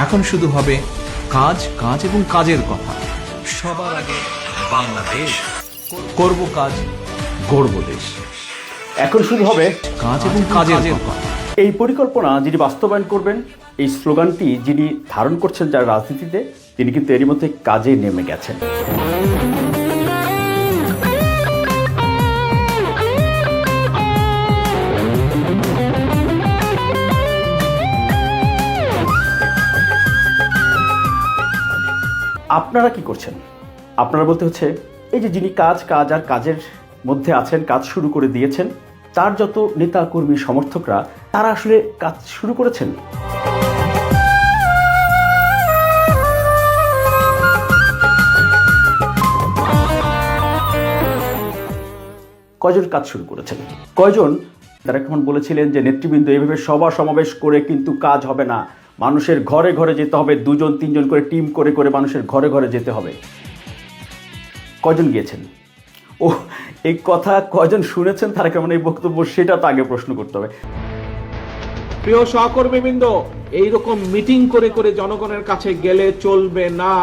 এখন শুধু হবে কাজ, কাজ এবং কাজের কথা। সবার আগে বাংলাদেশ, করব কাজ, গড়ব দেশ। এখন শুরু হবে কাজ এবং কাজের কথা। এই পরিকল্পনা যিনি বাস্তবায়ন করবেন, এই স্লোগানটি যিনি ধারণ করছেন যার রাজনীতিতে, তিনি কিন্তু এরই মধ্যে কাজে নেমে গেছেন। আপনারা কি করছেন? আপনারা বলতে হচ্ছে এই যে যিনি কাজ আর কাজের মধ্যে আছেন, কাজ শুরু করে দিয়েছেন, তার যত নেতা কর্মী সমর্থকরা তারা আসলে কাজ শুরু করেছেন। কয়জন কাজ শুরু করেছেন? কয়জন তারা এখন বলেছিলেন যে নেতৃবৃন্দ এইভাবে সভা সমাবেশ করে কিন্তু কাজ হবে না, মানুষের ঘরে ঘরে যেতে হবে, 2-3 করে টিম করে করে মানুষের ঘরে ঘরে যেতে হবে। কয়জন গিয়েছেন? ও, এই কথা কয়জন শুনেছেন তারা কেমন এই বক্তব্য, সেটা তো আগে প্রশ্ন করতে হবে। প্রিয় সহকর্মীবৃন্দ, এইরকম মিটিং করে করে জনগণের কাছে গেলে চলবে না।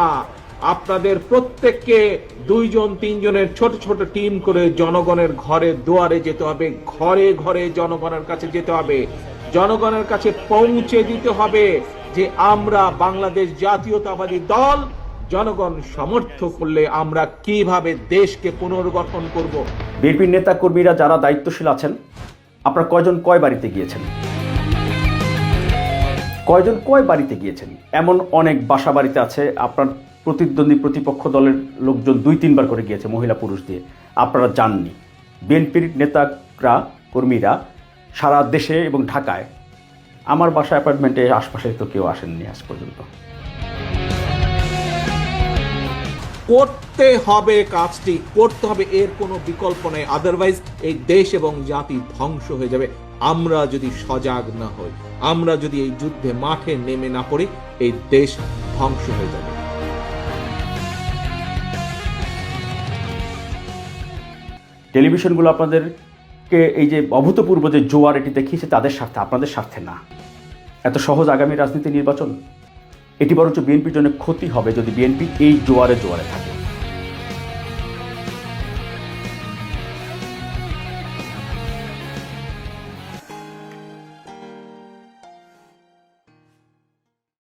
আপনাদের প্রত্যেককে 2-3 জনের ছোট ছোট টিম করে জনগণের ঘরে দুয়ারে যেতে হবে, ঘরে ঘরে জনগণের কাছে যেতে হবে, জনগণের কাছে পৌঁছে দিতে হবে যে আমরা বাংলাদেশ জাতীয়তাবাদী দল, জনগণ সমর্থন করলে আমরা কিভাবে দেশকে পুনর্গঠন করব। বিএনপির নেতা কর্মীরা যারা দায়িত্বশীল আছেন, আপনারা কয়জন কয় বাড়িতে গিয়েছেন? কয়জন কয় বাড়িতে গিয়েছেন? এমন অনেক বাসা বাড়িতে আছে আপনার প্রতিদ্বন্দ্বী প্রতিপক্ষ দলের লোকজন 2-3 বার করে গিয়েছে, মহিলা পুরুষ দিয়ে, আপনারা যাননি। বিএনপির নেতারা কর্মীরা সারা দেশে এবং ঢাকায়, আমার বাসা অ্যাপার্টমেন্টে আশপাশে তো কেউ আসেননি আজ পর্যন্ত। করতে হবে, কাজটি করতে হবে, এর কোনো বিকল্প নেই। আদারওয়াইজ এই দেশ এবং জাতি ধ্বংস হয়ে যাবে। আমরা যদি সজাগ না হই, আমরা যদি এই যুদ্ধে মাঠে নেমে না পড়ি, এই দেশ ধ্বংস হয়ে যাবে। টেলিভিশনগুলো আপনাদেরকে এই যে অভূতপূর্ব যে জোয়ার এটি দেখিয়েছে তাদের স্বার্থে, আপনাদের স্বার্থে না। এত সহজ আগামী রাজনীতি নির্বাচন, এটি বরঞ্চ বিএনপির জন্য ক্ষতি হবে যদি বিএনপি এই জোয়ারে জোয়ারে থাকে।